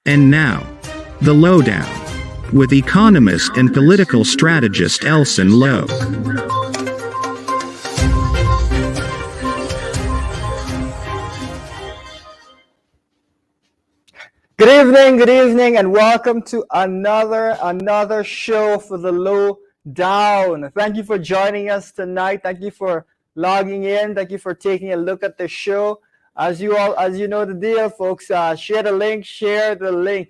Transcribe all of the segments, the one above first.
And now, the Lowdown, with economist and political strategist Elson Low. Good evening, and welcome to another show for the Lowdown. Thank you for joining us tonight. Thank you for logging in. Thank you for taking a look at the show. As you know the deal, folks. Share the link.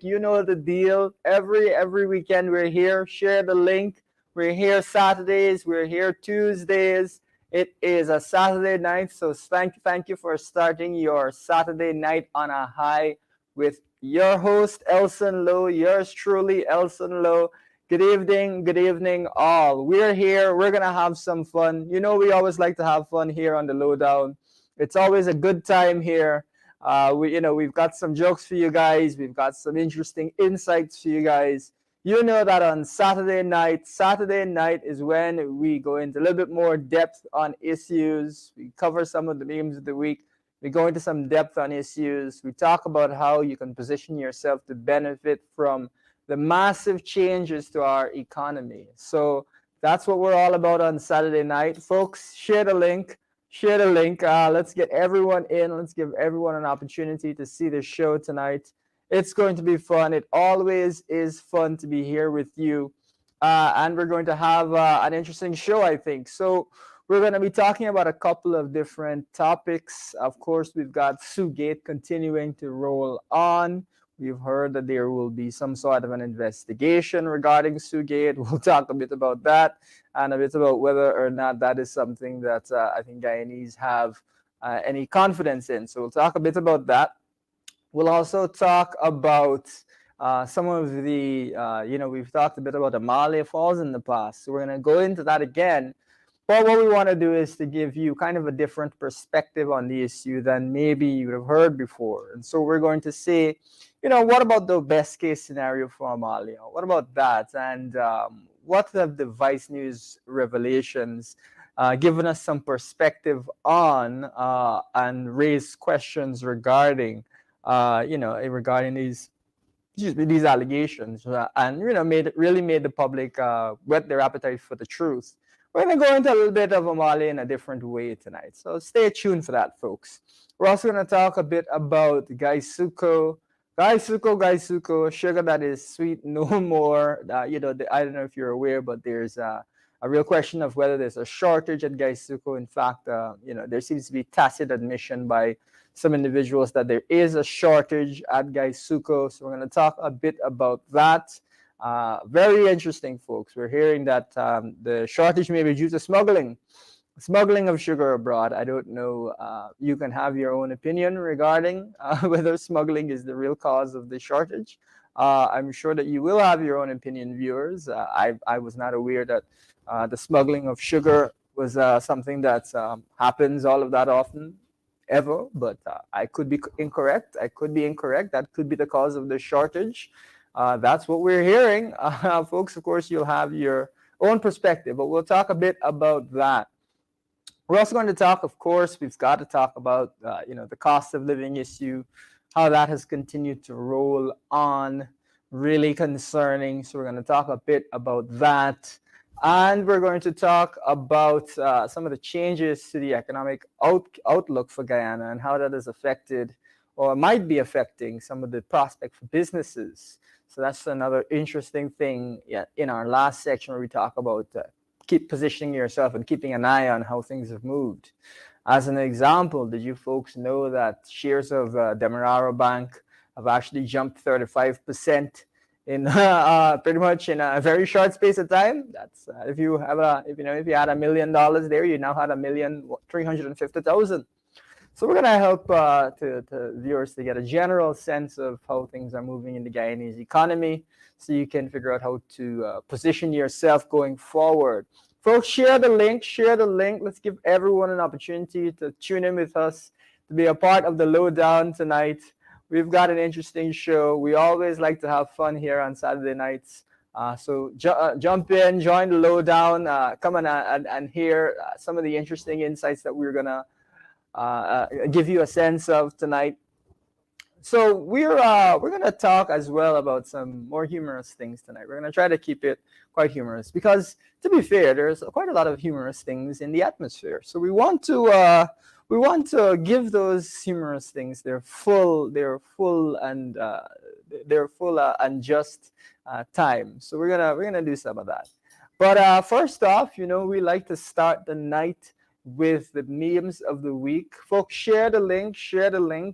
You know the deal. Every weekend we're here. Share the link. We're here Saturdays. We're here Tuesdays. It is a Saturday night, so thank you for starting your Saturday night on a high with your host Elson Low. Yours truly, Elson Low. Good evening, all. We're here. We're gonna have some fun. You know, we always like to have fun here on the Lowdown. It's always a good time here. We've got some jokes for you guys. We've got some interesting insights for you guys. You know that on Saturday night is when we go into a little bit more depth on issues. We cover some of the memes of the week. We go into some depth on issues. We talk about how you can position yourself to benefit from the massive changes to our economy. So that's what we're all about on Saturday night. Folks, share the link. Let's get everyone in. Let's give everyone an opportunity to see the show tonight. It's going to be fun. It always is fun to be here with you. And we're going to have an interesting show, I think. So we're going to be talking about a couple of different topics. Of course, we've got Sugate continuing to roll on. We've heard that there will be some sort of an investigation regarding Sugate. We'll talk a bit about that and a bit about whether or not that is something that I think Guyanese have any confidence in. So we'll talk a bit about that. We'll also talk about some of the, we've talked a bit about Amalia Falls in the past. So we're going to go into that again. But what we want to do is to give you kind of a different perspective on the issue than maybe you would have heard before. And so we're going to say, what about the best case scenario for Amalia? What about that? And what have the Vice News revelations given us some perspective on and raised questions regarding, regarding these allegations and, made the public whet their appetite for the truth. We're going to go into a little bit of Amalia in a different way tonight. So stay tuned for that, folks. We're also going to talk a bit about Gaisuko, sugar that is sweet no more. I don't know if you're aware, but there's a real question of whether there's a shortage at Gaisuko. In fact, there seems to be tacit admission by some individuals that there is a shortage at Gaisuko. So we're going to talk a bit about that. Very interesting, folks. We're hearing that the shortage may be due to smuggling of sugar abroad. I don't know. You can have your own opinion regarding whether smuggling is the real cause of the shortage. I'm sure that you will have your own opinion, viewers. I was not aware that the smuggling of sugar was something that happens all of that often, ever. But I could be incorrect. That could be the cause of the shortage. That's what we're hearing. Folks, of course, you'll have your own perspective, but we'll talk a bit about that. We're also going to talk, of course, we've got to talk about, the cost of living issue, how that has continued to roll on, really concerning. So we're going to talk a bit about that. And we're going to talk about some of the changes to the economic outlook for Guyana and how that has affected or might be affecting some of the prospect for businesses. So that's another interesting thing in our last section where we talk about keep positioning yourself and keeping an eye on how things have moved. As an example, did you folks know that shares of Demerara Bank have actually jumped 35% in pretty much in a very short space of time? That's if you had $1 million there, you now had $1,350,000. So we're gonna help to viewers to get a general sense of how things are moving in the Guyanese economy, so you can figure out how to position yourself going forward. Folks, share the link. Share the link. Let's give everyone an opportunity to tune in with us to be a part of the Lowdown tonight. We've got an interesting show. We always like to have fun here on Saturday nights. So jump in, join the Lowdown, come on and hear some of the interesting insights that we're gonna give you a sense of tonight. So we're gonna talk as well about some more humorous things tonight. We're gonna try to keep it quite humorous because, to be fair, there's quite a lot of humorous things in the atmosphere. So we want to give those humorous things their full and just time. So we're gonna do some of that. But first off, we like to start the night with the memes of the week. Folks, share the link,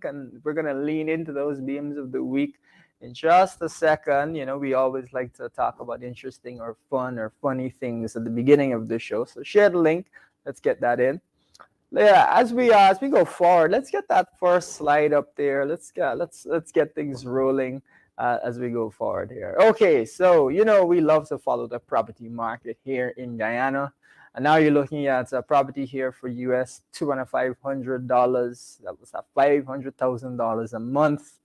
and we're going to lean into those memes of the week in just a second. We always like to talk about interesting or fun or funny things at the beginning of the show. So share the link. Let's get that in. Yeah, as we go forward, let's get that first slide up there. Let's get things rolling as we go forward here. Okay, so we love to follow the property market here in Guyana. And now you're looking at a property here for US $2,500. That was at $500,000 a month.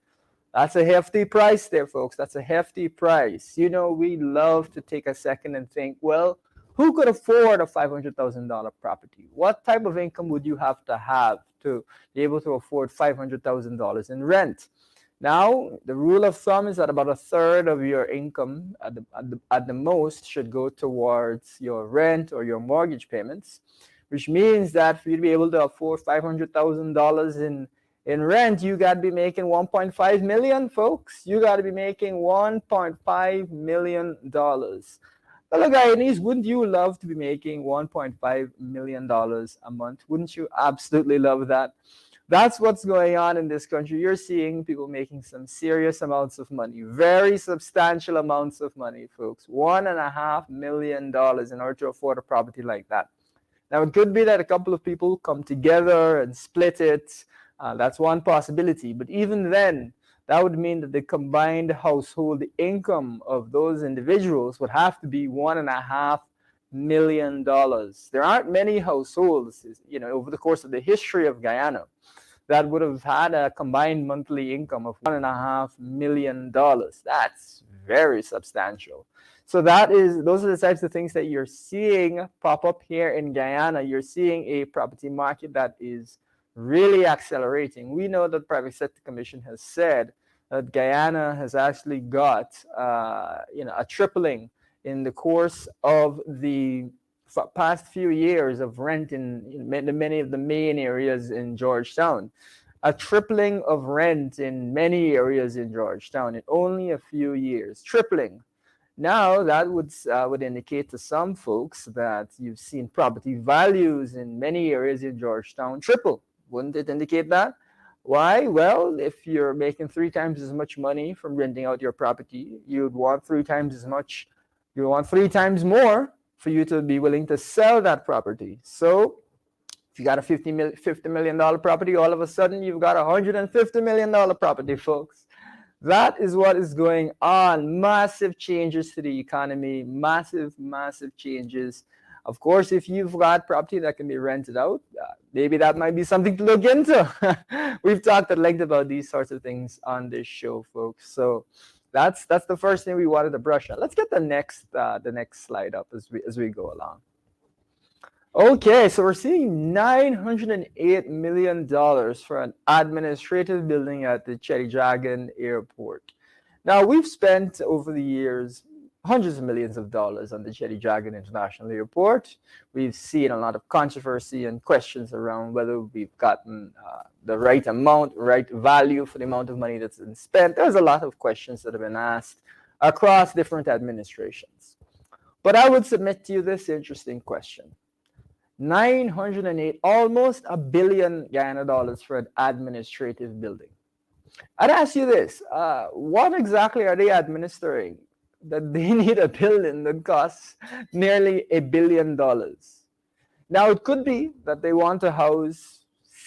That's a hefty price there, folks. That's a hefty price. We love to take a second and think, well, who could afford a $500,000 property? What type of income would you have to be able to afford $500,000 in rent? Now, the rule of thumb is that about a third of your income at the most should go towards your rent or your mortgage payments, which means that for you to be able to afford $500,000 in rent, you got to be making $1.5 million, folks. You got to be making $1.5 million. Fellow Guyanese, wouldn't you love to be making $1.5 million a month? Wouldn't you absolutely love that? That's what's going on in this country. You're seeing people making some serious amounts of money, very substantial amounts of money, folks. $1.5 million in order to afford a property like that. Now, it could be that a couple of people come together and split it. That's one possibility. But even then, that would mean that the combined household income of those individuals would have to be $1.5 million. There aren't many households, over the course of the history of Guyana, that would have had a combined monthly income of $1.5 million. That's very substantial. So those are the types of things that you're seeing pop up here in Guyana. You're seeing a property market that is really accelerating. We know that the Private Sector Commission has said that Guyana has actually got a tripling in the course of the past few years of rent in many of the main areas in Georgetown. A tripling of rent in many areas in Georgetown in only a few years. Tripling. Now, that would indicate to some folks that you've seen property values in many areas in Georgetown triple. Wouldn't it indicate that? Why? Well, if you're making 3 times as much money from renting out your property, you'd want 3 times as much. You want 3 times more for you to be willing to sell that property. So if you got a $50 million property, all of a sudden you've got a $150 million property, folks. That is what is going on. Massive changes to the economy, massive changes. Of course, if you've got property that can be rented out, maybe that might be something to look into. We've talked at length about these sorts of things on this show, folks. So that's the first thing we wanted to brush on. Let's get the next slide up as we go along. Okay, so we're seeing $908 million for an administrative building at the Cherry Dragon Airport. Now, we've spent over the years hundreds of millions of dollars on the Cherry Dragon International Airport. We've seen a lot of controversy and questions around whether we've gotten the right amount, right value for the amount of money that's been spent. There's a lot of questions that have been asked across different administrations. But I would submit to you this interesting question. 908, almost $1 billion Guyana dollars for an administrative building. I'd ask you this, what exactly are they administering that they need a building that costs nearly $1 billion? Now, it could be that they want to house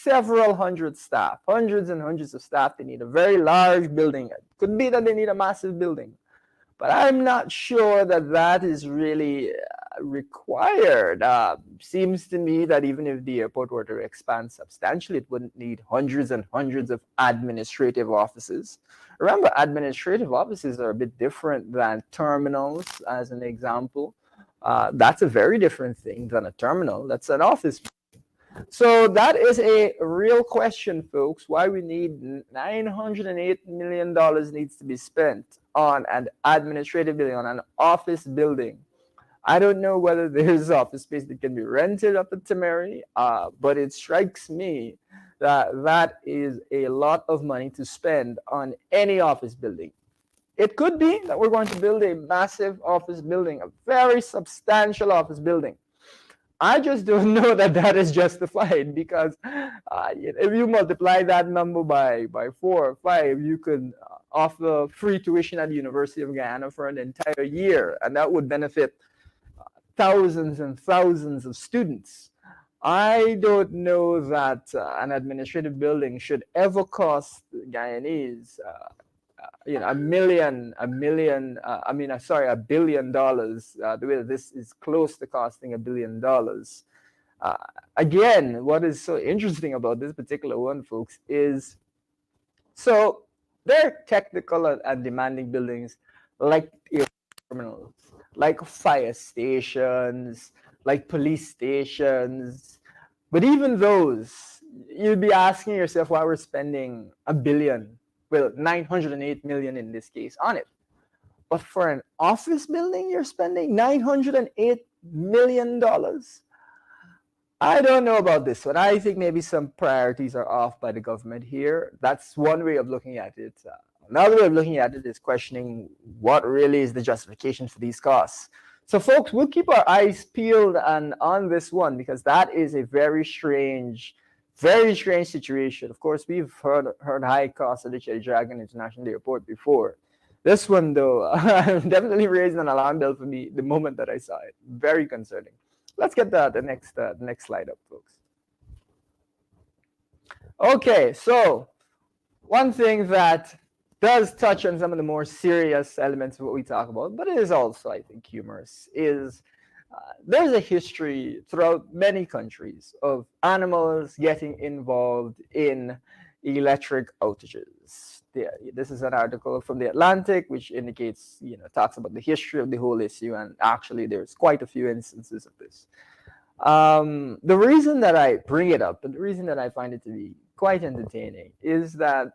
several hundred staff, hundreds and hundreds of staff. They need a very large building. It could be that they need a massive building. But I'm not sure that that is really required. Seems to me that even if the airport were to expand substantially, it wouldn't need hundreds and hundreds of administrative offices. Remember, administrative offices are a bit different than terminals, as an example. That's a very different thing than a terminal. That's an office. So that is a real question, folks. Why we need $908 million needs to be spent on an administrative building, on an office building. I don't know whether there's office space that can be rented up at Tamari, but it strikes me that that is a lot of money to spend on any office building. It could be that we're going to build a massive office building, a very substantial office building. I just don't know that that is justified, because if you multiply that number by 4 or 5, you could offer free tuition at the University of Guyana for an entire year, and that would benefit thousands and thousands of students. I don't know that an administrative building should ever cost Guyanese $1 billion. The way this is close to costing $1 billion. Again, what is so interesting about this particular one, folks, is so they're technical and demanding buildings like terminals, like fire stations, like police stations. But even those, you'd be asking yourself why we're spending $1 billion. Well, 908 million in this case on it. But for an office building, you're spending $908 million. I don't know about this one. I think maybe some priorities are off by the government here. That's one way of looking at it. Another way of looking at it is questioning what really is the justification for these costs. So, folks, we'll keep our eyes peeled on this one, because that is a very strange situation. Of course, we've heard high costs at the Cherry Dragon International Airport before. This one, though, definitely raised an alarm bell for me the moment that I saw it. Very concerning. Let's get the next slide up, folks. Okay, so one thing that does touch on some of the more serious elements of what we talk about, but it is also, I think, humorous, is there's a history throughout many countries of animals getting involved in electric outages. This is an article from The Atlantic, which indicates, talks about the history of the whole issue, and actually there's quite a few instances of this. The reason that I bring it up, and the reason that I find it to be quite entertaining, is that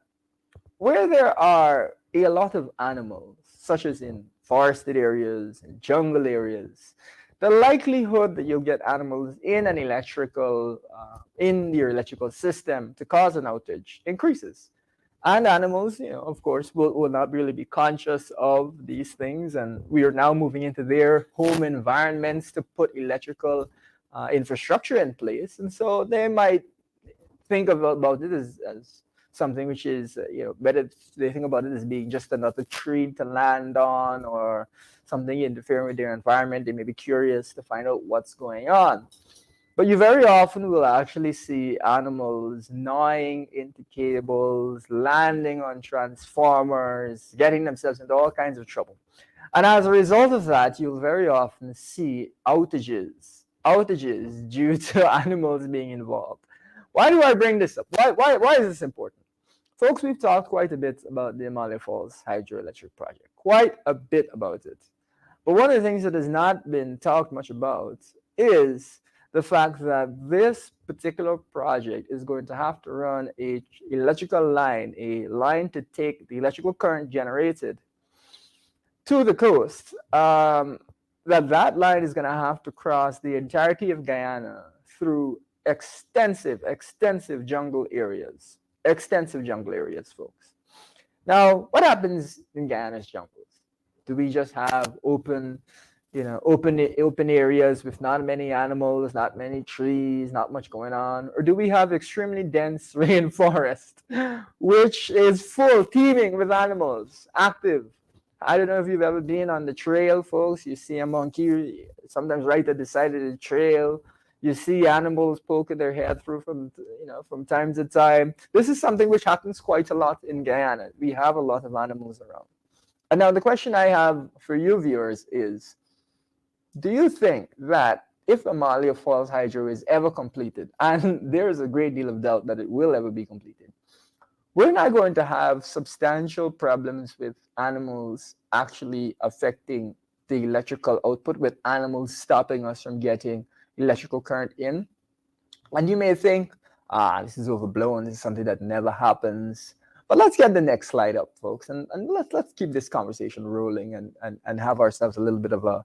where there are a lot of animals, such as in forested areas and jungle areas, the likelihood that you'll get animals in an in your electrical system to cause an outage increases. And animals, of course, will not really be conscious of these things. And we are now moving into their home environments to put electrical infrastructure in place. And so they might think about it as something which is, better they think about it as being just another tree to land on, or something interfering with their environment. They may be curious to find out what's going on. But you very often will actually see animals gnawing into cables, landing on transformers, getting themselves into all kinds of trouble. And as a result of that, you'll very often see outages due to animals being involved. Why do I bring this up? Why is this important? Folks, we've talked quite a bit about the Amalia Falls hydroelectric project, quite a bit about it. But one of the things that has not been talked much about is the fact that this particular project is going to have to run a electrical line, a line to take the electrical current generated to the coast. That line is going to have to cross the entirety of Guyana through extensive jungle areas. Extensive jungle areas, folks. Now, what happens in Guyana's jungles? Do we just have open areas with not many animals, not many trees, not much going on? Or do we have extremely dense rainforest, which is full, teeming with animals, active? I don't know if you've ever been on the trail, folks. You see a monkey sometimes right at the side of the trail. You see animals poking their head through from time to time. This is something which happens quite a lot in Guyana. We have a lot of animals around. And now the question I have for you viewers is, do you think that if Amalia Falls Hydro is ever completed, and there is a great deal of doubt that it will ever be completed, we're not going to have substantial problems with animals actually affecting the electrical output, with animals stopping us from getting electrical current in? And you may think, this is overblown, this is something that never happens. But let's get the next slide up, folks, and let's keep this conversation rolling and have ourselves a little bit of a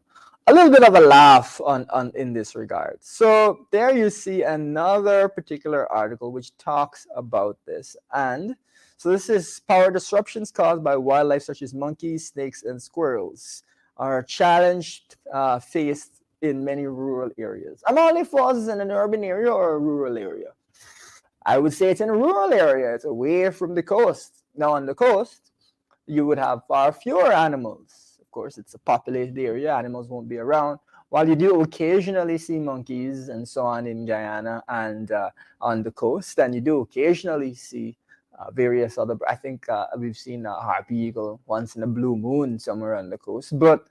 laugh on in this regard. So there you see another particular article which talks about this. And so this is power disruptions caused by wildlife such as monkeys, snakes, and squirrels are challenged faced in many rural areas. Amalia Falls is in an urban area or a rural area? I would say it's in a rural area. It's away from the coast. Now on the coast, you would have far fewer animals. Of course, it's a populated area. Animals won't be around. While you do occasionally see monkeys and so on in Guyana and on the coast, and you do occasionally see various other, I think we've seen a harpy eagle once in a blue moon somewhere on the coast. But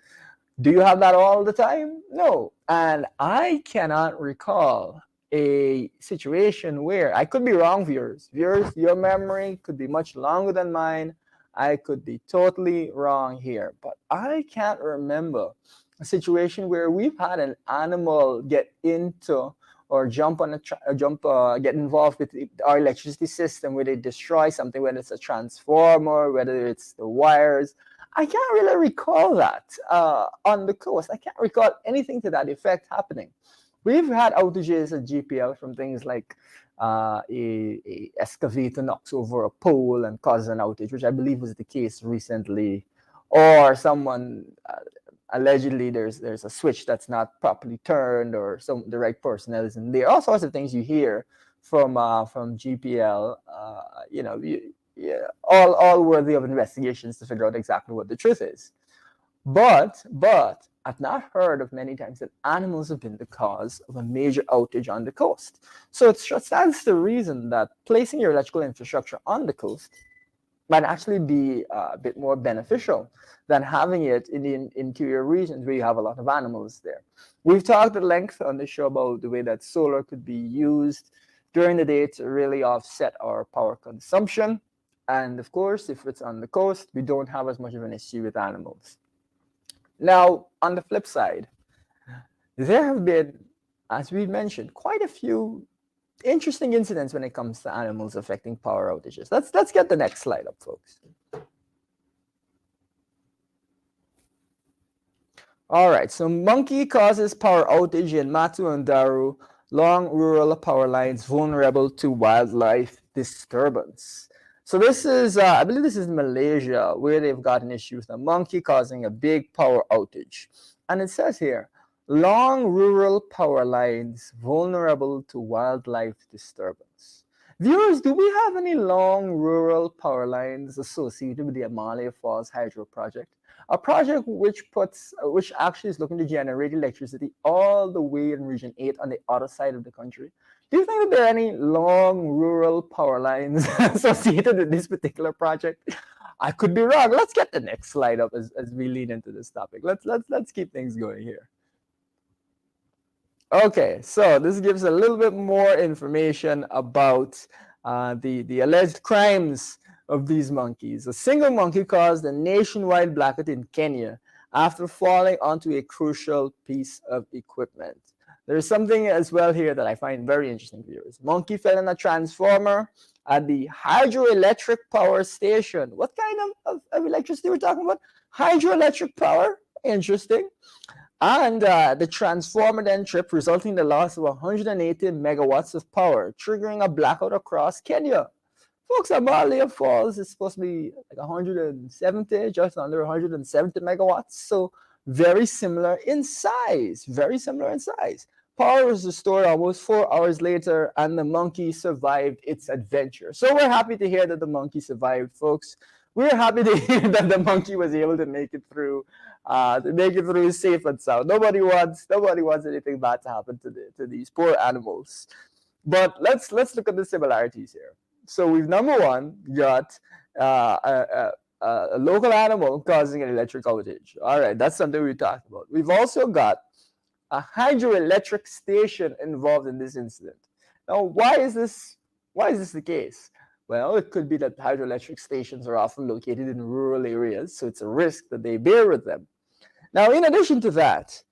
do you have that all the time? No. And I cannot recall a situation where, I could be wrong, viewers. Viewers, your memory could be much longer than mine. I could be totally wrong here, but I can't remember a situation where we've had an animal get into or get involved with our electricity system, where they destroy something, whether it's a transformer, whether it's the wires. I can't really recall that on the coast. I can't recall anything to that effect happening. We've had outages at GPL from things like a excavator knocks over a pole and causes an outage, which I believe was the case recently, or someone allegedly there's a switch that's not properly turned, or the right personnel isn't there. All sorts of things you hear from GPL. All worthy of investigations to figure out exactly what the truth is. But I've not heard of many times that animals have been the cause of a major outage on the coast. So it stands to reason that placing your electrical infrastructure on the coast might actually be a bit more beneficial than having it in the interior regions where you have a lot of animals there. We've talked at length on the show about the way that solar could be used during the day to really offset our power consumption. And of course, if it's on the coast, we don't have as much of an issue with animals. Now, on the flip side, there have been, as we mentioned, quite a few interesting incidents when it comes to animals affecting power outages. Let's get the next slide up, folks. All right, so monkey causes power outage in Matu and Daru, long rural power lines vulnerable to wildlife disturbance. So this is, I believe this is Malaysia, where they've got an issue with a monkey causing a big power outage. And it says here, long rural power lines vulnerable to wildlife disturbance. Viewers, do we have any long rural power lines associated with the Amalia Falls Hydro Project? A project which actually is looking to generate electricity all the way in Region 8 on the other side of the country. Do you think that there are any long rural power lines associated with this particular project? I could be wrong. Let's get the next slide up as we lead into this topic. Let's keep things going here. Okay, so this gives a little bit more information about the alleged crimes of these monkeys. A single monkey caused a nationwide blackout in Kenya after falling onto a crucial piece of equipment. There's something as well here that I find very interesting, viewers. Monkey fell in a transformer at the hydroelectric power station. What kind of electricity we're talking about? Hydroelectric power? Interesting. And the transformer then tripped, resulting in the loss of 180 megawatts of power, triggering a blackout across Kenya. Folks, Amalia Falls is supposed to be like 170, just under 170 megawatts. So very similar in size, Power was restored almost 4 hours later, and the monkey survived its adventure. So we're happy to hear that the monkey survived, folks. We're happy to hear that the monkey was able to make it through to make it through safe and sound. Nobody wants anything bad to happen to these poor animals. But let's look at the similarities here. So we've number one got a local animal causing an electric outage. All right, that's something we talked about. We've also got a hydroelectric station involved in this incident. Now, why is this the case? Well, it could be that hydroelectric stations are often located in rural areas, so it's a risk that they bear with them. Now, in addition to that,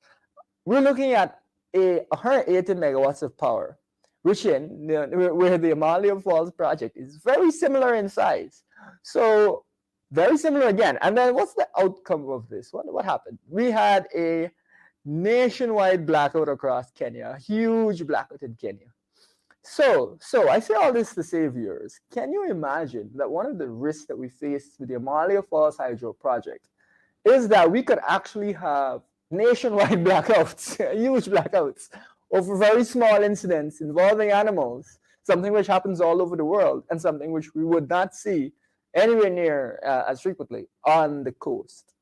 we're looking at 180 megawatts of power, which where the Amalia Falls project is very similar in size. So very similar again. And then what's the outcome of this? What happened? We had a nationwide blackout across Kenya, a huge blackout in Kenya. So I say all this to say, viewers, can you imagine that one of the risks that we face with the Amalia Falls Hydro project is that we could actually have nationwide blackouts, huge blackouts, over very small incidents involving animals, something which happens all over the world and something which we would not see anywhere near as frequently on the coast,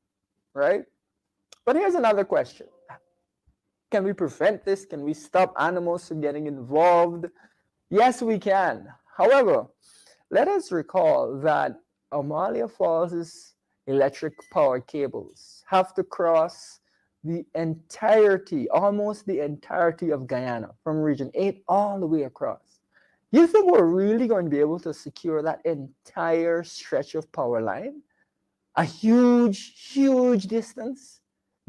right? But here's another question. Can we prevent this? Can we stop animals from getting involved? Yes, we can. However, let us recall that Amalia Falls' electric power cables have to cross the entirety, almost the entirety of Guyana, from Region 8 all the way across. You think we're really going to be able to secure that entire stretch of power line? A huge, huge distance?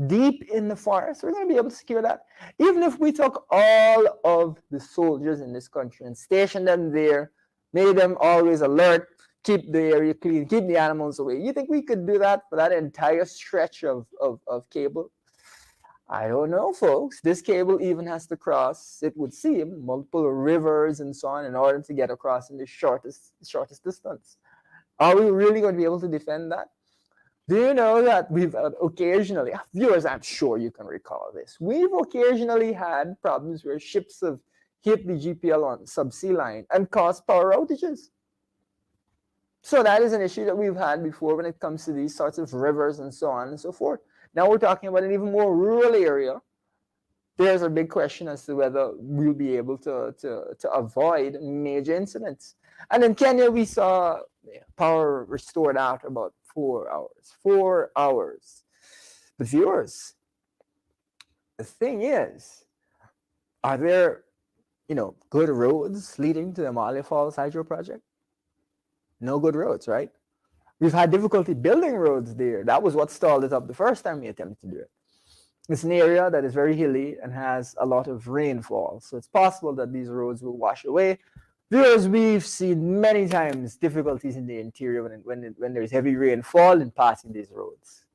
Deep in the forest, we're going to be able to secure that. Even if we took all of the soldiers in this country and stationed them there, made them always alert, keep the area clean, keep the animals away. You think we could do that for that entire stretch of cable? I don't know, folks. This cable even has to cross, it would seem, multiple rivers and so on in order to get across in the shortest distance. Are we really going to be able to defend that? Do you know that we've occasionally, viewers, I'm sure you can recall this, we've occasionally had problems where ships have hit the GPL on subsea line and caused power outages. So that is an issue that we've had before when it comes to these sorts of rivers and so on and so forth. Now we're talking about an even more rural area. There's a big question as to whether we'll be able to avoid major incidents. And in Kenya, we saw power restored after about 4 hours. 4 hours. But viewers, the thing is, are there, good roads leading to the Amalia Falls Hydro Project? No good roads, right? We've had difficulty building roads there. That was what stalled it up the first time we attempted to do it. It's an area that is very hilly and has a lot of rainfall. So it's possible that these roads will wash away. Viewers, we've seen many times difficulties in the interior when there's heavy rainfall in passing these roads.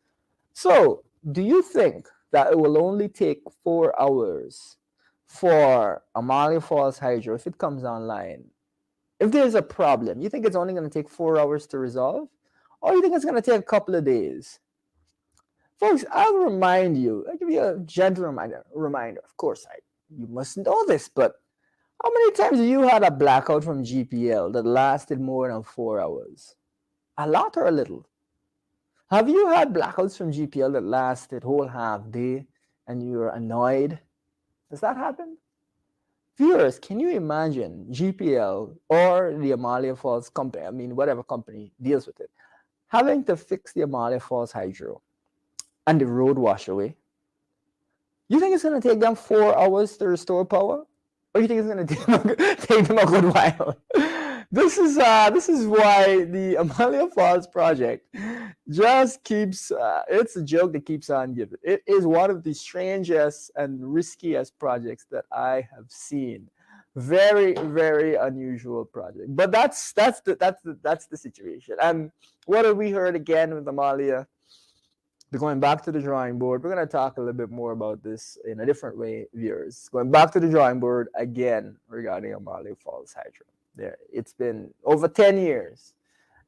So do you think that it will only take 4 hours for Amalia Falls Hydro, if it comes online, if there's a problem, you think it's only going to take 4 hours to resolve? Or you think it's going to take a couple of days? Folks, I'll remind you, I'll give you a gentle reminder. Of course, you must know this, but how many times have you had a blackout from GPL that lasted more than 4 hours? A lot or a little? Have you had blackouts from GPL that lasted whole half day and you were annoyed? Does that happen? Viewers, can you imagine GPL or the Amalia Falls company, whatever company deals with it, having to fix the Amalia Falls Hydro and the road wash away? You think it's going to take them 4 hours to restore power? Or you think it's going to take them a good while? This is why the Amalia Falls project just keeps, it's a joke that keeps on giving. It is one of the strangest and riskiest projects that I have seen. Very, very unusual project. But that's the situation. And what have we heard again with Amalia? Going back to the drawing board, we're going to talk a little bit more about this in a different way, viewers. Going back to the drawing board again regarding Amalia Falls Hydro. It's been over 10 years,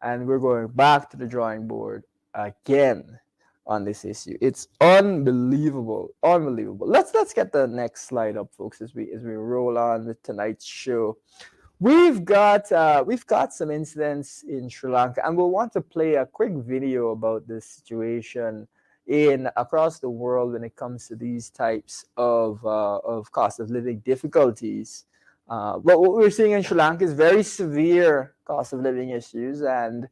and we're going back to the drawing board again on this issue. It's unbelievable, unbelievable. Let's get the next slide up, folks, as we roll on with tonight's show. We've got some incidents in Sri Lanka, and we'll want to play a quick video about this situation in across the world when it comes to these types of cost of living difficulties. But what we're seeing in Sri Lanka is very severe cost of living issues, and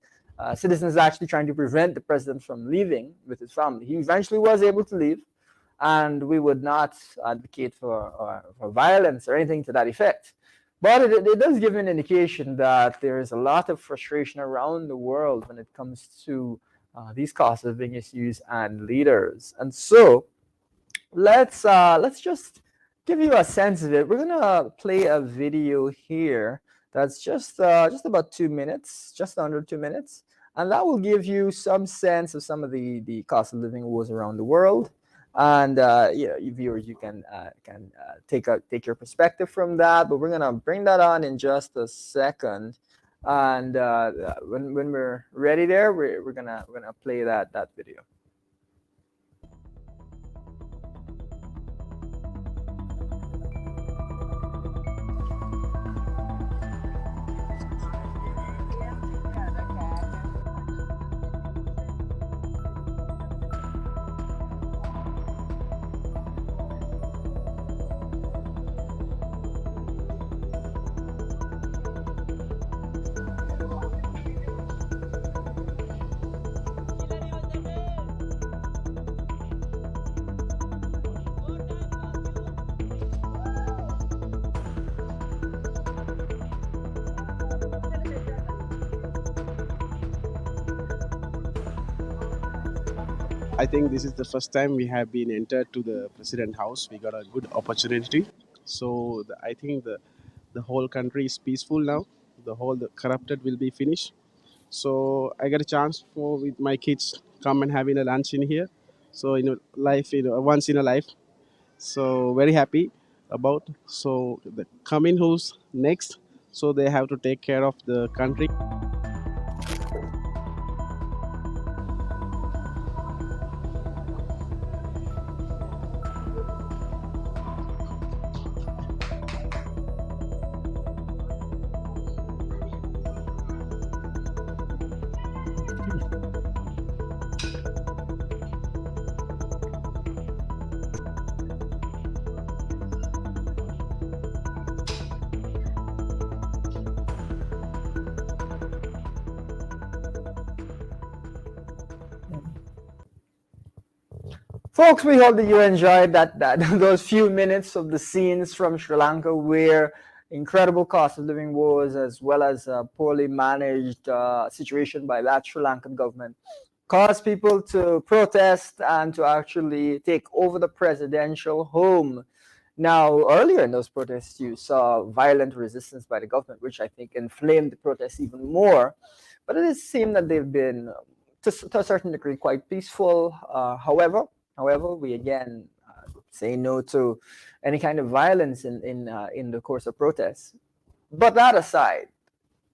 citizens actually trying to prevent the president from leaving with his family. He eventually was able to leave, and we would not advocate for violence or anything to that effect. But it does give an indication that there is a lot of frustration around the world when it comes to these cost of living issues and leaders. And so let's just give you a sense of it. We're gonna play a video here that's just about 2 minutes, just under 2 minutes, and that will give you some sense of some of the cost of living woes around the world. And you viewers, you can take your perspective from that. But we're gonna bring that on in just a second, and when we're ready, there we're gonna play that video. I think this is the first time we have been entered to the president house. We got a good opportunity. So I think the whole country is peaceful now. The corrupted will be finished. So I got a chance for with my kids come and having a lunch in here. So once in a life. So very happy about. So the coming who's next. So they have to take care of the country. Folks, we hope that you enjoyed that those few minutes of the scenes from Sri Lanka, where incredible cost of living woes, as well as a poorly managed situation by that Sri Lankan government, caused people to protest and to actually take over the presidential home. Now, earlier in those protests, you saw violent resistance by the government, which I think inflamed the protests even more. But it is seemed that they've been, to a certain degree, quite peaceful. However, we again say no to any kind of violence in the course of protests. But that aside,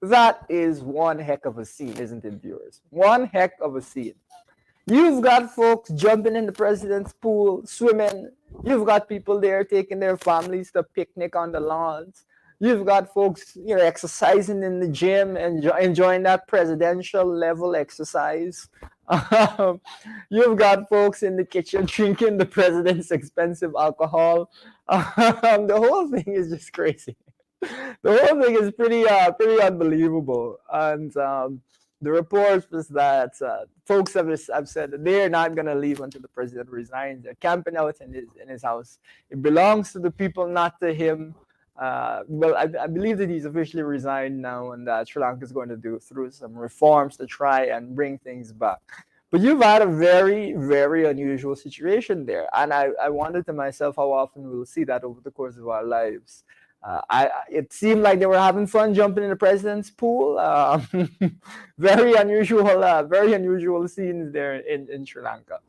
that is one heck of a scene, isn't it, viewers? One heck of a scene. You've got folks jumping in the president's pool, swimming. You've got people there taking their families to picnic on the lawns. You've got folks, exercising in the gym and enjoying that presidential level exercise. You've got folks in the kitchen drinking the president's expensive alcohol. The whole thing is just crazy. The whole thing is pretty unbelievable. And the reports was that folks have said that they're not going to leave until the president resigns. They're camping out in his house. It belongs to the people, not to him. Well, I believe that he's officially resigned now, and that Sri Lanka is going to do through some reforms to try and bring things back. But you've had a very, very unusual situation there. And I wondered to myself how often we'll see that over the course of our lives. It seemed like they were having fun jumping in the president's pool. Very unusual scenes there in Sri Lanka.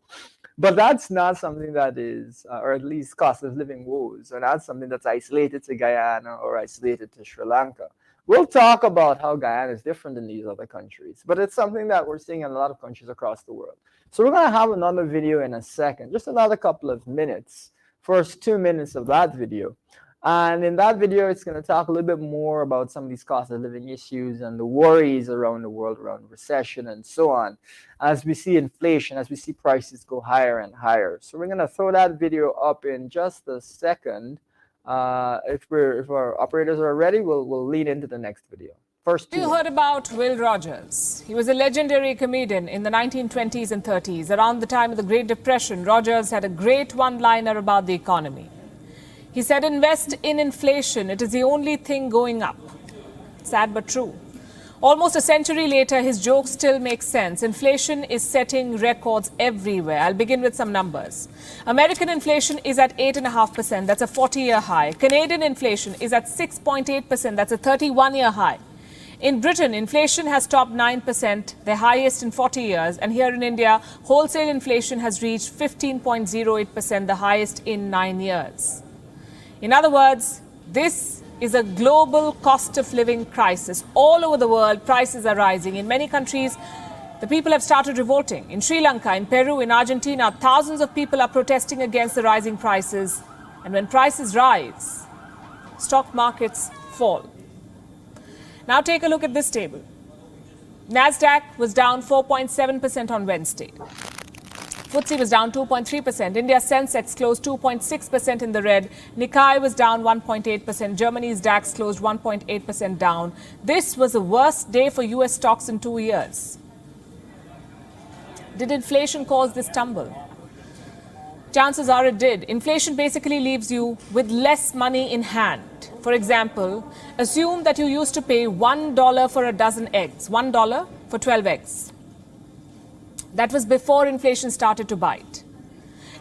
But that's not something that is, or at least cost of living woes, or not something that's isolated to Guyana or isolated to Sri Lanka. We'll talk about how Guyana is different in these other countries, but it's something that we're seeing in a lot of countries across the world. So we're going to have another video in a second, just another couple of minutes, first 2 minutes of that video. And in that video, it's going to talk a little bit more about some of these cost of living issues and the worries around the world around recession and so on. As we see inflation, as we see prices go higher and higher. So we're going to throw that video up in just a second. If our operators are ready, we'll lead into the next video. First, You heard about Will Rogers. He was a legendary comedian in the 1920s and 30s. Around the time of the Great Depression, Rogers had a great one-liner about the economy. He said, invest in inflation. It is the only thing going up. Sad but true. Almost a century later, his jokes still make sense. Inflation is setting records everywhere. I'll begin with some numbers. American inflation is at 8.5%. That's a 40-year high. Canadian inflation is at 6.8%. That's a 31-year high. In Britain, inflation has topped 9%, the highest in 40 years. And here in India, wholesale inflation has reached 15.08%, the highest in 9 years. In other words, this is a global cost of living crisis. All over the world, prices are rising. In many countries, the people have started revolting. In Sri Lanka, in Peru, in Argentina, thousands of people are protesting against the rising prices. And when prices rise, stock markets fall. Now take a look at this table. Nasdaq was down 4.7% on Wednesday. FTSE was down 2.3%. India's Sensex closed 2.6% in the red. Nikkei was down 1.8%. Germany's DAX closed 1.8% down. This was the worst day for US stocks in 2 years. Did inflation cause this tumble? Chances are it did. Inflation basically leaves you with less money in hand. For example, assume that you used to pay $1 for a dozen eggs, $1 for 12 eggs. That was before inflation started to bite.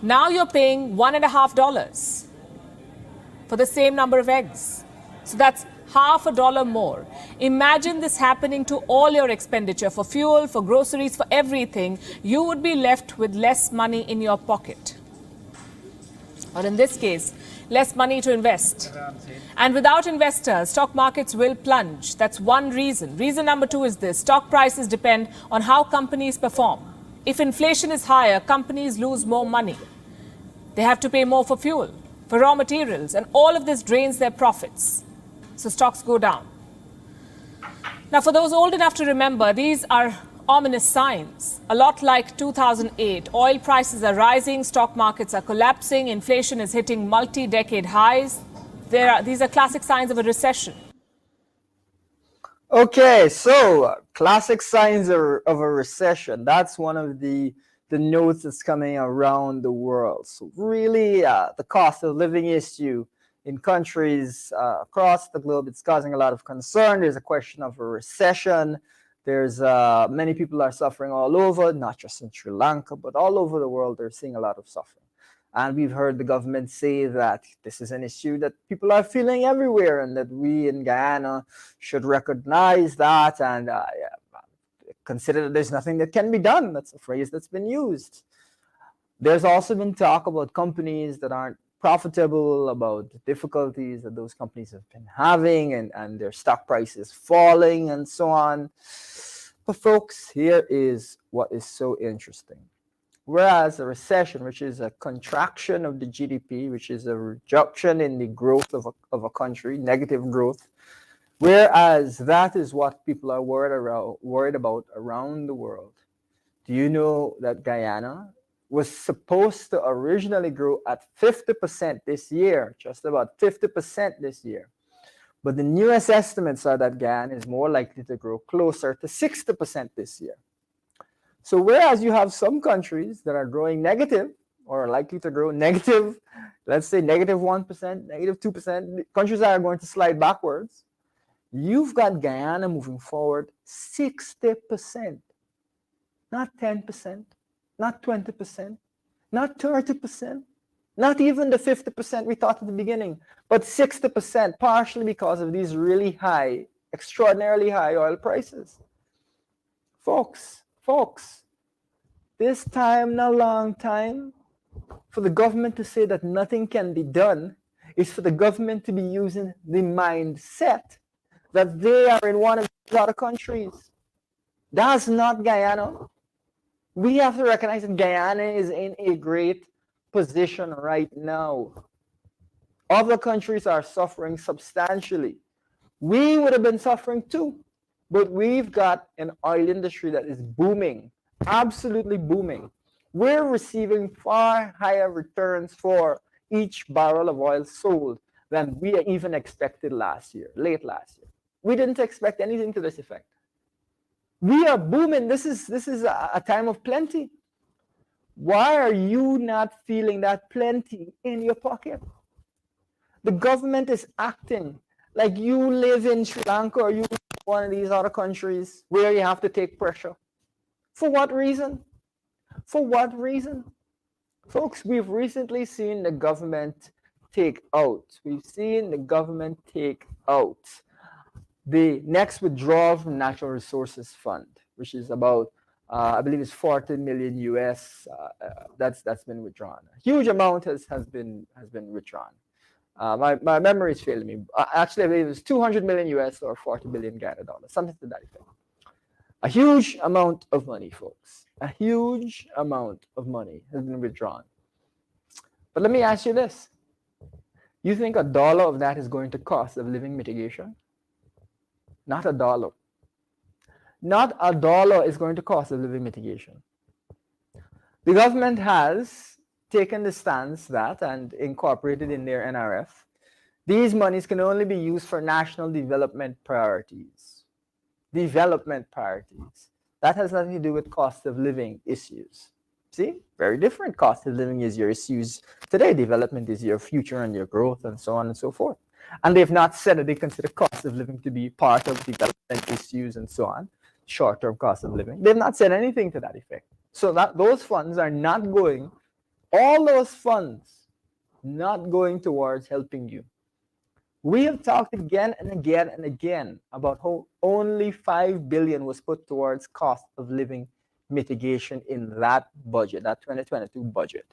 Now you're paying $1.50 for the same number of eggs. So that's half a dollar more. Imagine this happening to all your expenditure for fuel, for groceries, for everything. You would be left with less money in your pocket. Or in this case, less money to invest. And without investors, stock markets will plunge. That's one reason. Reason number two is this. Stock prices depend on how companies perform. If inflation is higher, companies lose more money. They have to pay more for fuel, for raw materials, and all of this drains their profits. So stocks go down. Now, for those old enough to remember, these are ominous signs. A lot like 2008, oil prices are rising, stock markets are collapsing, inflation is hitting multi-decade highs. These are classic signs of a recession. Okay, so classic signs of a recession. That's one of the notes that's coming around the world. So really, the cost of living issue in countries across the globe, it's causing a lot of concern. There's a question of a recession. There's many people are suffering all over, not just in Sri Lanka, but all over the world. They're seeing a lot of suffering. And we've heard the government say that this is an issue that people are feeling everywhere and that we in Guyana should recognize that and consider that there's nothing that can be done. That's a phrase that's been used. There's also been talk about companies that aren't profitable, about the difficulties that those companies have been having and their stock prices falling and so on. But folks, here is what is so interesting. Whereas a recession, which is a contraction of the GDP, which is a reduction in the growth of a country, negative growth, whereas that is what people are worried about around the world. Do you know that Guyana was supposed to originally grow at 50% this year, just about 50% this year? But the newest estimates are that Guyana is more likely to grow closer to 60% this year. So whereas you have some countries that are growing negative or are likely to grow negative, let's say negative 1%, negative 2%, countries that are going to slide backwards, you've got Guyana moving forward 60%, not 10%, not 20%, not 30%, not even the 50% we thought at the beginning, but 60%, partially because of these really high, extraordinarily high oil prices. Folks, this time in a long time, for the government to say that nothing can be done is for the government to be using the mindset that they are in one of these other countries. That's not Guyana. We have to recognize that Guyana is in a great position right now. Other countries are suffering substantially. We would have been suffering too, but we've got an oil industry that is booming, absolutely booming. We're receiving far higher returns for each barrel of oil sold than we even expected last year, late last year. We didn't expect anything to this effect. We are booming. This is a time of plenty. Why are you not feeling that plenty in your pocket? The government is acting like you live in Sri Lanka or you live in one of these other countries where you have to take pressure. For what reason? For what reason? Folks, we've recently seen the government take out. We've seen the government take out the next withdrawal from Natural Resources Fund, which is about, I believe it's 40 million US. That's been withdrawn. A huge amount has been withdrawn. My memory is failing me. Actually, I believe it was 200 million US or 40 billion Ghana dollars, something to that effect. A huge amount of money, folks. A huge amount of money has been withdrawn. But let me ask you this. You think $1 of that is going to cost of living mitigation? Not $1. Not $1 is going to cost of living mitigation. The government has taken the stance that, and incorporated in their NRF, these monies can only be used for national development priorities. Development priorities. That has nothing to do with cost of living issues. See, very different. Cost of living is your issues today. Development is your future and your growth and so on and so forth. And they've not said that they consider cost of living to be part of development issues and so on, short-term cost of living. They've not said anything to that effect. So that those funds are not going, all those funds not going towards helping you. We have talked again and again and again about how only $5 billion was put towards cost of living mitigation in that budget, that 2022 budget.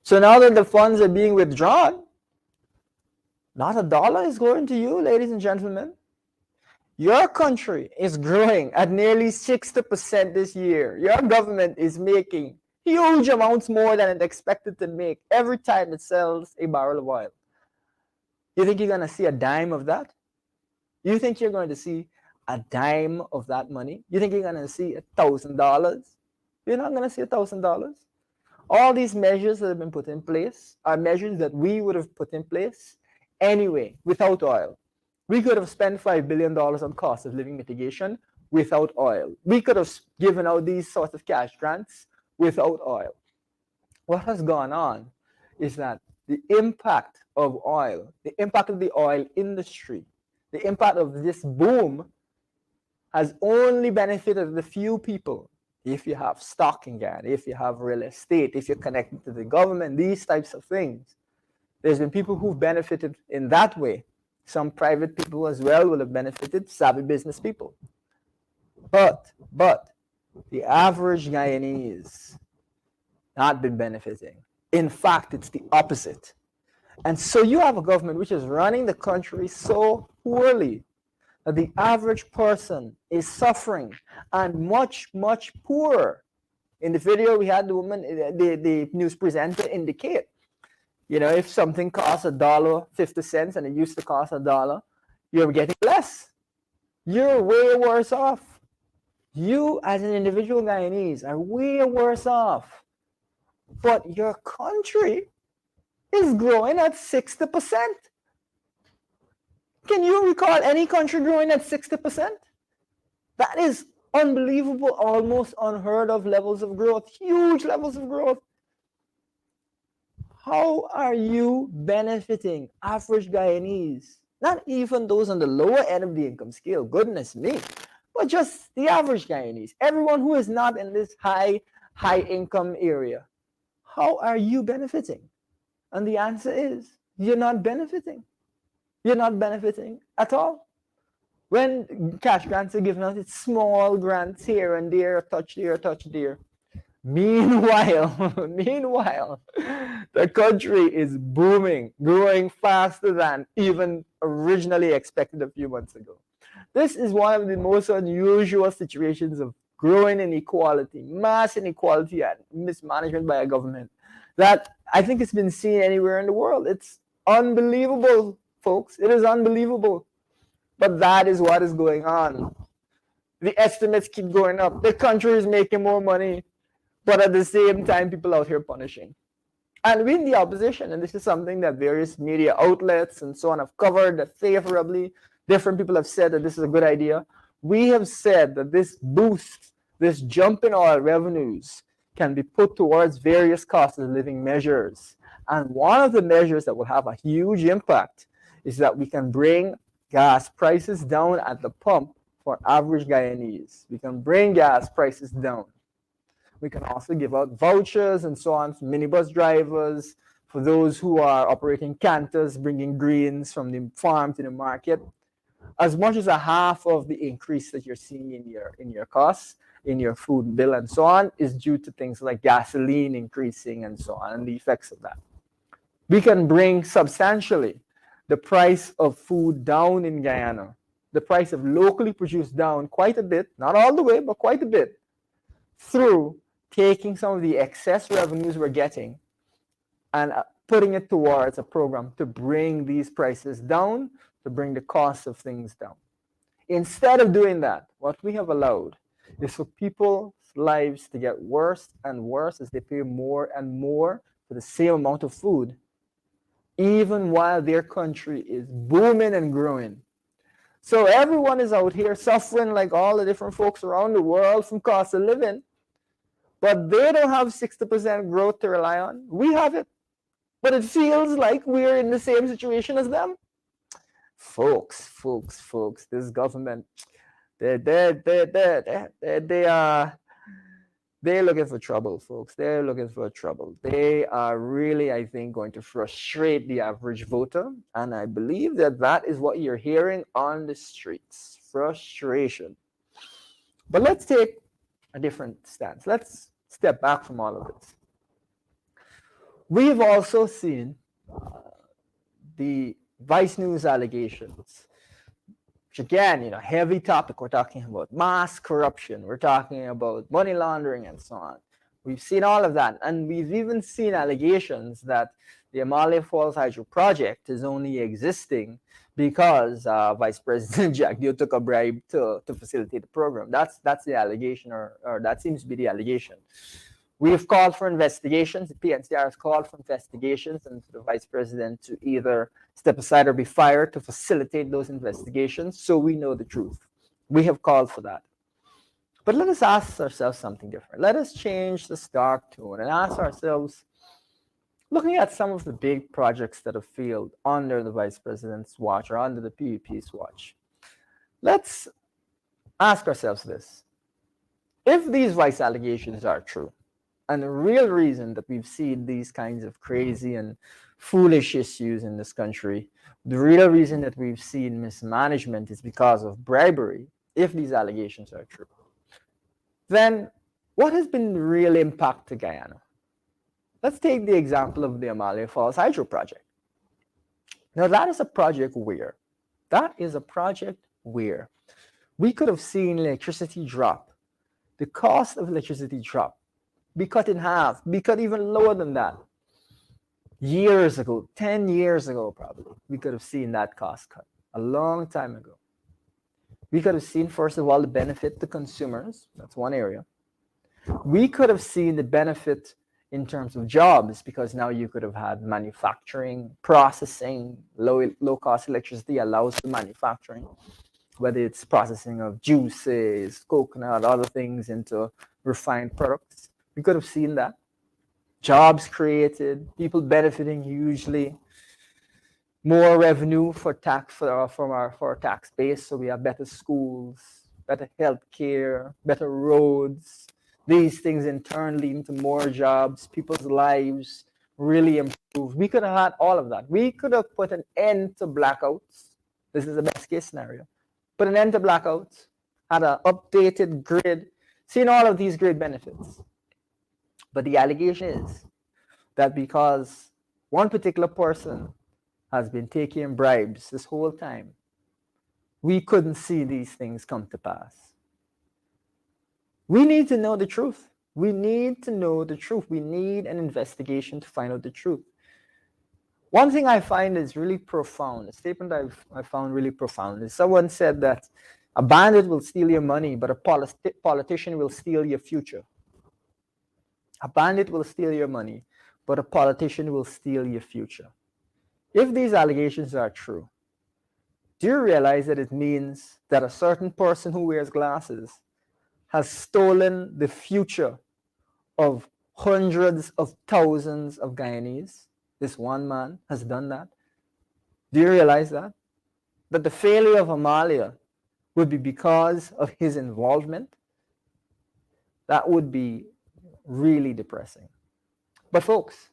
So now that the funds are being withdrawn, not $1 is going to you, ladies and gentlemen. Your country is growing at nearly 60% this year. Your government is making huge amounts more than it expected to make every time it sells a barrel of oil. You think you're going to see a dime of that? You think you're going to see a dime of that money? You think you're going to see $1,000? You're not going to see $1,000. All these measures that have been put in place are measures that we would have put in place anyway without oil. We could have spent $5 billion on cost of living mitigation without oil. We could have given out these sorts of cash grants without oil. What has gone on is that the impact of oil, the impact of the oil industry, the impact of this boom has only benefited the few people. If you have stock in Ghana, if you have real estate, if you're connected to the government, these types of things. There's been people who've benefited in that way. Some private people as well will have benefited, savvy business people. But the average Guyanese not been benefiting. In fact, it's the opposite. And so you have a government which is running the country so poorly that the average person is suffering and much, much poorer. In the video, we had the woman, the news presenter indicate, you know, if something costs $1.50 and it used to cost $1, you're getting less. You're way worse off. You, as an individual Guyanese, are way worse off. But your country is growing at 60%. Can you recall any country growing at 60%? That is unbelievable, almost unheard of levels of growth, huge levels of growth. How are you benefiting average Guyanese? Not even those on the lower end of the income scale, goodness me, but just the average Guyanese, everyone who is not in this high income area. How are you benefiting? And the answer is, you're not benefiting. You're not benefiting at all. When cash grants are given out, it's small grants here and there, a touch there, a touch there. Meanwhile, the country is booming, growing faster than even originally expected a few months ago. This is one of the most unusual situations of growing inequality, mass inequality, and mismanagement by a government that I think it's been seen anywhere in the world. It's Unbelievable, folks. It is unbelievable. But that is what is going on. The estimates keep going up. The country is making more money, but at the same time, people out here punishing. And we in the opposition, and this is something that various media outlets and so on have covered that favorably. Different people have said that this is a good idea. We have said that this boost, this jump in oil revenues can be put towards various cost of living measures. And one of the measures that will have a huge impact is that we can bring gas prices down at the pump for average Guyanese. We can bring gas prices down. We can also give out vouchers and so on for minibus drivers, for those who are operating canters, bringing greens from the farm to the market. As much as a half of the increase that you're seeing in your costs, in your food bill and so on, is due to things like gasoline increasing and so on, and the effects of that. We can bring substantially the price of food down in Guyana, the price of locally produced down quite a bit, not all the way, but quite a bit, through taking some of the excess revenues we're getting and putting it towards a program to bring these prices down, to bring the cost of things down. Instead of doing that, what we have allowed is for people's lives to get worse and worse as they pay more and more for the same amount of food, even while their country is booming and growing. So everyone is out here suffering like all the different folks around the world from cost of living, but they don't have 60% growth to rely on. We have it, but it feels like we're in the same situation as them. Folks, this government, they're looking for trouble, folks. They're looking for trouble. They are really, I think, going to frustrate the average voter. And I believe that that is what you're hearing on the streets. Frustration. But let's take a different stance. Let's step back from all of this. We've also seen the Vice News allegations, which again, heavy topic. We're talking about mass corruption. We're talking about money laundering and so on. We've seen all of that. And we've even seen allegations that the Amalia Falls Hydro project is only existing because Vice President Jack Dio took a bribe to facilitate the program. That's the allegation, or that seems to be the allegation. We've called for investigations. The PNCR has called for investigations and for the Vice President to either step aside or be fired to facilitate those investigations so we know the truth. We have called for that. But let us ask ourselves something different. Let us change the dark tone and ask ourselves, looking at some of the big projects that have failed under the Vice President's watch or under the PUP's watch, let's ask ourselves this. If these Vice allegations are true, and the real reason that we've seen these kinds of crazy and foolish issues in this country, the real reason that we've seen mismanagement is because of bribery, if these allegations are true, then what has been the real impact to Guyana? Let's take the example of the Amalia Falls Hydro project. Now, that is a project where we could have seen electricity drop, the cost of electricity drop, be cut in half, be cut even lower than that. Years ago, 10 years ago probably, we could have seen that cost cut a long time ago. We could have seen, first of all, the benefit to consumers. That's one area. We could have seen the benefit in terms of jobs, because now you could have had manufacturing, processing. Low-cost electricity allows for manufacturing, whether it's processing of juices, coconut, other things into refined products. We could have seen that. Jobs created, people benefiting hugely, more revenue for our tax base, so we have better schools, better health care, better roads. These things in turn lead to more jobs, people's lives really improve. We could have had all of that. We could have put an end to blackouts. This is the best case scenario. Put an end to blackouts, had an updated grid, seen all of these great benefits. But the allegation is that because one particular person has been taking bribes this whole time, we couldn't see these things come to pass. We need to know the truth. We need to know the truth. We need an investigation to find out the truth. One thing I find is really profound, a statement I found really profound, is someone said that a bandit will steal your money, but a politician will steal your future. A bandit will steal your money, but a politician will steal your future. If these allegations are true, do you realize that it means that a certain person who wears glasses has stolen the future of hundreds of thousands of Guyanese? This one man has done that. Do you realize that? That the failure of Amalia would be because of his involvement? That would be really depressing. But folks,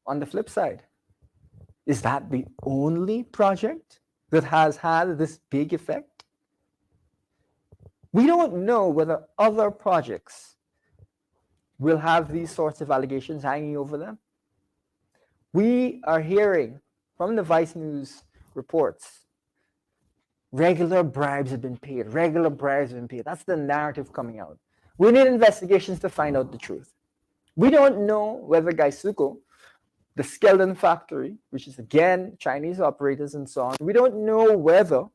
on the flip side, is that the only project that has had this big effect? We don't know whether other projects will have these sorts of allegations hanging over them. We are hearing from the Vice News reports, regular bribes have been paid, regular bribes have been paid. That's the narrative coming out. We need investigations to find out the truth. We don't know whether Gaisuko, the Skeldon factory, which is again Chinese operators and so on, we don't know whether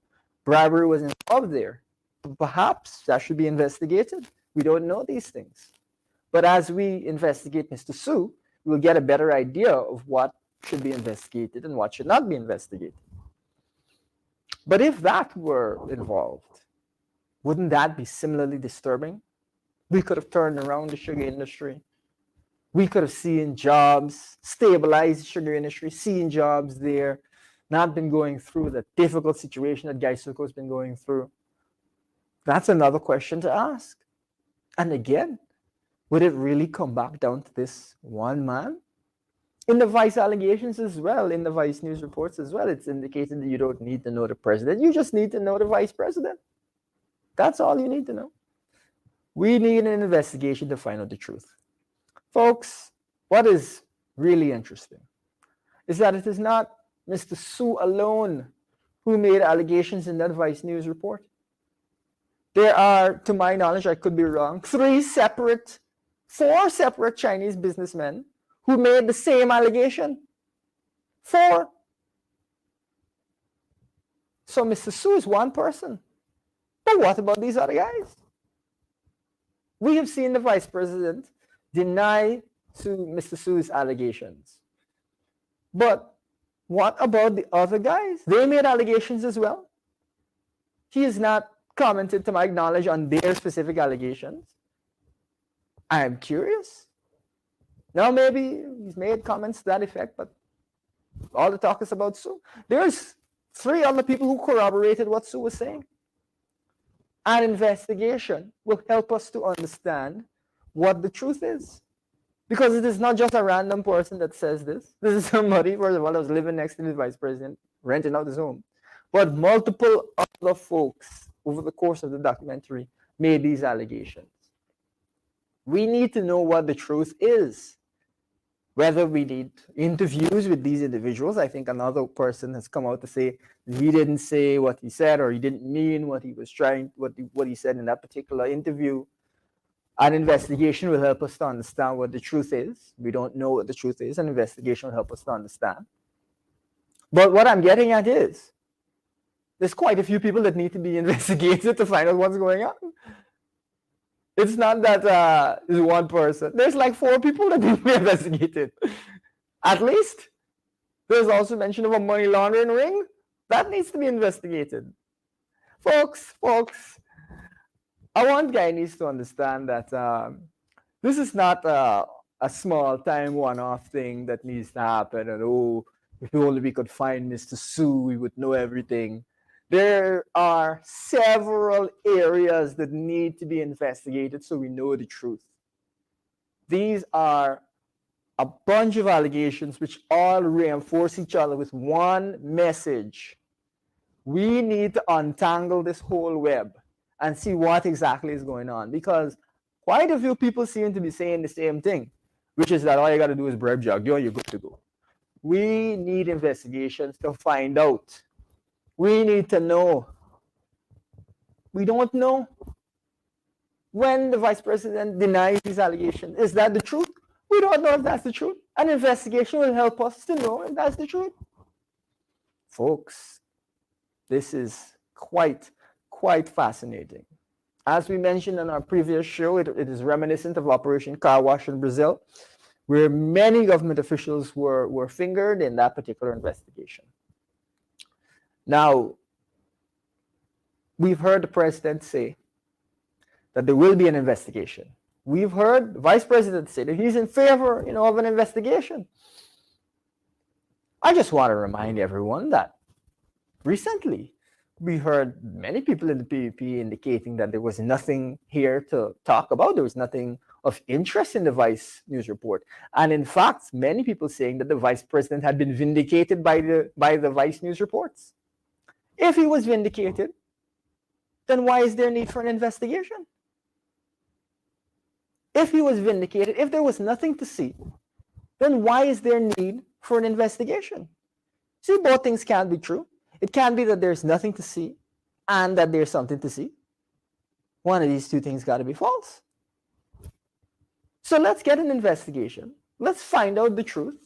bribery was involved there. Perhaps that should be investigated. We don't know these things. But as we investigate Mr. Su, we'll get a better idea of what should be investigated and what should not be investigated. But if that were involved, wouldn't that be similarly disturbing? We could have turned around the sugar industry. We could have seen jobs, stabilized the sugar industry, seen jobs there, not been going through the difficult situation that Gaisuko has been going through. That's another question to ask. And again, would it really come back down to this one man? In the Vice allegations as well, in the Vice News reports as well, it's indicated that you don't need to know the president. You just need to know the vice president. That's all you need to know. We need an investigation to find out the truth. Folks, what is really interesting is that it is not Mr. Su alone who made allegations in that Vice News report. There are, to my knowledge, I could be wrong, four separate Chinese businessmen who made the same allegation. 4. So Mr. Su is one person. But what about these other guys? We have seen the vice president deny to Mr. Su's allegations. But what about the other guys? They made allegations as well. He has not commented, to my knowledge, on their specific allegations. I am curious. Now maybe he's made comments to that effect, but all the talk is about Su. There's 3 other people who corroborated what Su was saying. An investigation will help us to understand what the truth is. Because it is not just a random person that says this. This is somebody, first of all, that was living next to the vice president, renting out his home. But multiple other folks over the course of the documentary made these allegations. We need to know what the truth is. Whether we need interviews with these individuals. I think another person has come out to say he didn't say what he said, or he didn't mean what he was what he said in that particular interview. An investigation will help us to understand what the truth is. We don't know what the truth is. An investigation will help us to understand. But what I'm getting at is there's quite a few people that need to be investigated to find out what's going on. It's not that there's one person. There's like 4 people that need to be investigated. At least. There's also mention of a money laundering ring. That needs to be investigated. Folks, I want Guyanese to understand that this is not a small time one-off thing that needs to happen. And if only we could find Mr. Su, we would know everything. There are several areas that need to be investigated so we know the truth. These are a bunch of allegations which all reinforce each other with one message. We need to untangle this whole web and see what exactly is going on, because quite a few people seem to be saying the same thing, which is that all you got to do is bribe jug, you're good to go. We need investigations to find out. We need to know. We don't know. When the vice president denies these allegations, is that the truth? We don't know if that's the truth. An investigation will help us to know if that's the truth. Folks, this is quite fascinating. As we mentioned in our previous show, it is reminiscent of Operation Car Wash in Brazil, where many government officials were fingered in that particular investigation. Now, we've heard the president say that there will be an investigation. We've heard the vice president say that he's in favor, of an investigation. I just want to remind everyone that recently we heard many people in the PVP indicating that there was nothing here to talk about. There was nothing of interest in the Vice news report. And in fact, many people saying that the vice president had been vindicated by the Vice news reports. If he was vindicated, then why is there need for an investigation? If he was vindicated, if there was nothing to see, then why is there need for an investigation? See, both things can't be true. It can't be that there's nothing to see and that there's something to see. One of these two things got to be false. So let's get an investigation. Let's find out the truth,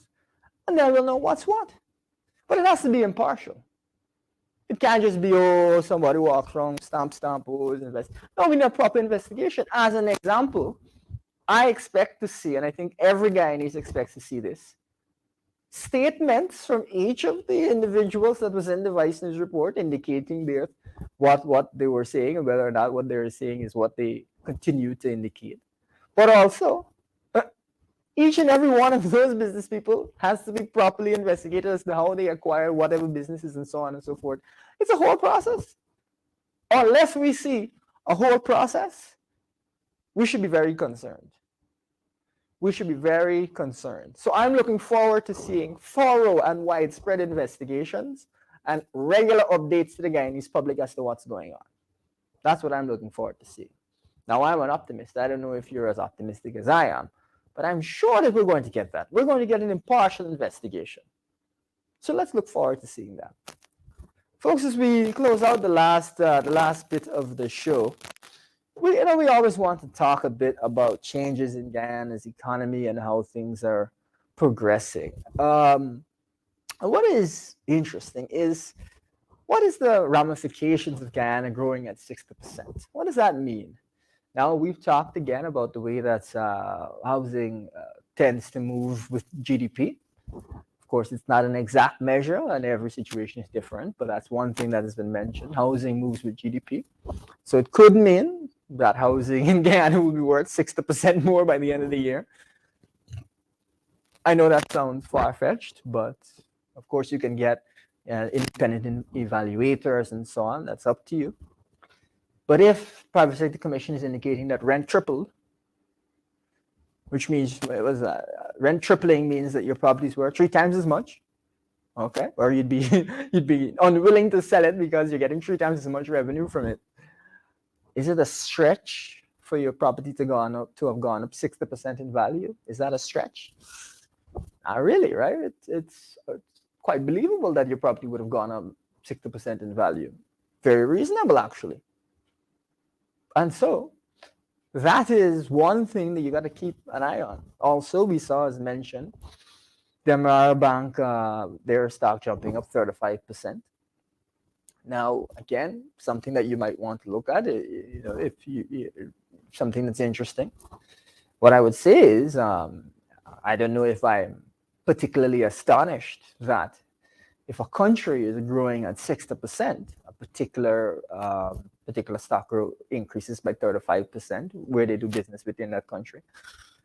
and then we'll know what's what. But it has to be impartial. It can't just be, somebody walks around, stamp, invest. No, we need a proper investigation. As an example, I expect to see, and I think every Guyanese expects to see this, statements from each of the individuals that was in the Vice News report indicating what they were saying and whether or not what they were saying is what they continue to indicate. But also, each and every one of those business people has to be properly investigated as to how they acquire whatever businesses and so on and so forth. It's a whole process. Unless we see a whole process, we should be very concerned. We should be very concerned. So I'm looking forward to seeing thorough and widespread investigations and regular updates to the Guyanese public as to what's going on. That's what I'm looking forward to seeing. Now, I'm an optimist. I don't know if you're as optimistic as I am, but I'm sure that we're going to get that. We're going to get an impartial investigation. So let's look forward to seeing that. Folks, as we close out the last bit of the show, we always want to talk a bit about changes in Guyana's economy and how things are progressing. What is interesting is, what is the ramifications of Guyana growing at 60%? What does that mean? Now, we've talked again about the way that housing tends to move with GDP. Of course, it's not an exact measure and every situation is different, but that's one thing that has been mentioned. Housing moves with GDP. So it could mean that housing in Guyana will be worth 60% more by the end of the year. I know that sounds far-fetched, but of course you can get independent evaluators and so on. That's up to you. But if Private Sector Commission is indicating that rent tripled, which means rent tripling means that your property is worth 3 times as much, okay? Or you'd be unwilling to sell it because you're getting 3 times as much revenue from it. Is it a stretch for your property to have gone up 60% in value? Is that a stretch? Not really, right? It's quite believable that your property would have gone up 60% in value. Very reasonable, actually. And so that is one thing that you got to keep an eye on. Also, we saw, as mentioned, the Amara Bank, their stock jumping up 35%. Now, again, something that you might want to look at, if you something that's interesting. What I would say is, I don't know if I'm particularly astonished that if a country is growing at 60%, a particular stock increases by 35% where they do business within that country.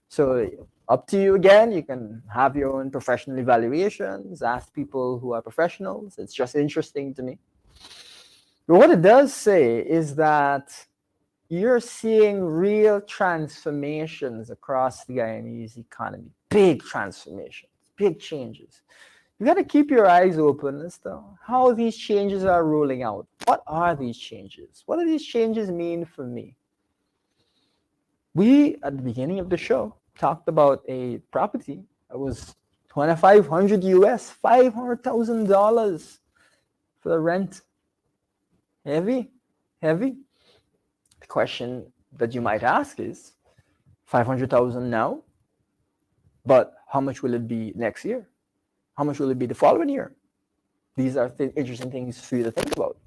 So up to you again. You can have your own professional evaluations, ask people who are professionals. It's just interesting to me. But what it does say is that you're seeing real transformations across the Guyanese economy. Big transformations, big changes. You got to keep your eyes open as to how these changes are rolling out. What are these changes? What do these changes mean for me? We, at the beginning of the show, talked about a property that was $2,500 US, $500,000 for the rent. Heavy. The question that you might ask is, $500,000 now? But how much will it be next year? How much will it be the following year? These are interesting things for you to think about.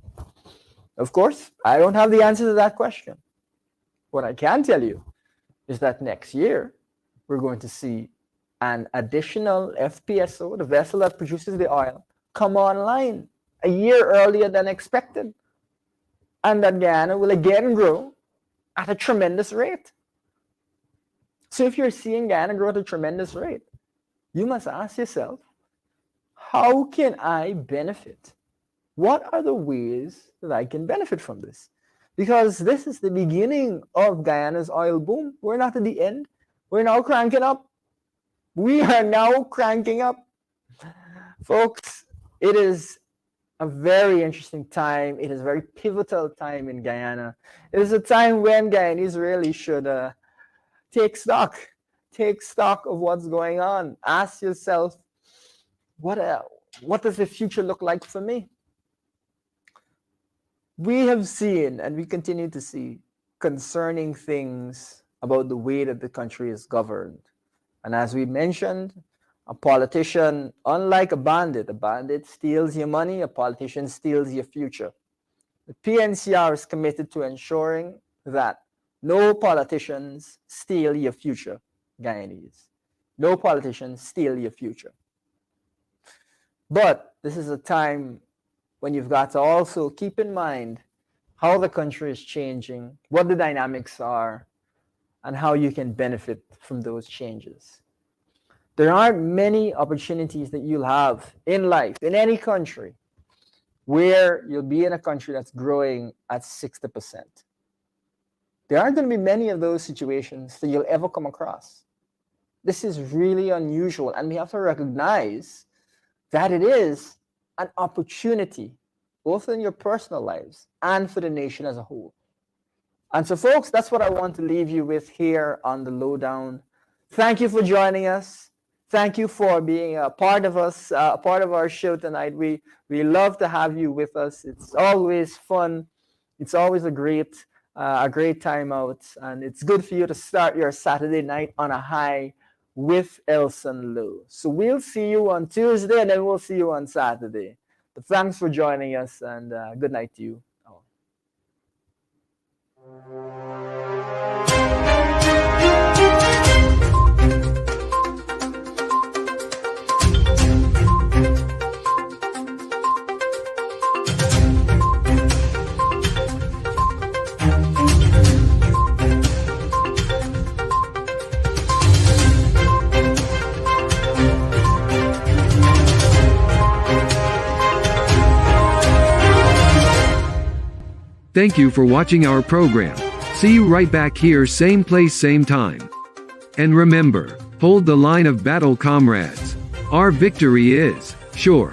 Of course, I don't have the answer to that question. What I can tell you is that next year, we're going to see an additional FPSO, the vessel that produces the oil, come online a year earlier than expected. And that Guyana will again grow at a tremendous rate. So if you're seeing Guyana grow at a tremendous rate, you must ask yourself, how can I benefit? What are the ways that I can benefit from this? Because this is the beginning of Guyana's oil boom. We're not at the end. We're now cranking up. We are now cranking up. Folks, it is a very interesting time. It is a very pivotal time in Guyana. It is a time when Guyanese really should take stock of what's going on. Ask yourself, what does the future look like for me? We have seen, and we continue to see, concerning things about the way that the country is governed. And as we mentioned, a politician, unlike a bandit steals your money, a politician steals your future. The PNCR is committed to ensuring that no politicians steal your future, Guyanese. No politicians steal your future. But this is a time when you've got to also keep in mind how the country is changing, what the dynamics are, and how you can benefit from those changes. There aren't many opportunities that you'll have in life, in any country, where you'll be in a country that's growing at 60%. There aren't going to be many of those situations that you'll ever come across. This is really unusual, and we have to recognize that it is an opportunity, both in your personal lives and for the nation as a whole. And so, folks, that's what I want to leave you with here on the Lowdown. Thank you for joining us. Thank you for being a part of us, a part of our show tonight. We love to have you with us. It's always fun. It's always a great time out, and it's good for you to start your Saturday night on a high with Elson Low. So we'll see you on Tuesday, and then we'll see you on Saturday. But thanks for joining us, and good night to you all. Thank you for watching our program. See you right back here, same place, same time. And remember, hold the line of battle, comrades. Our victory is sure.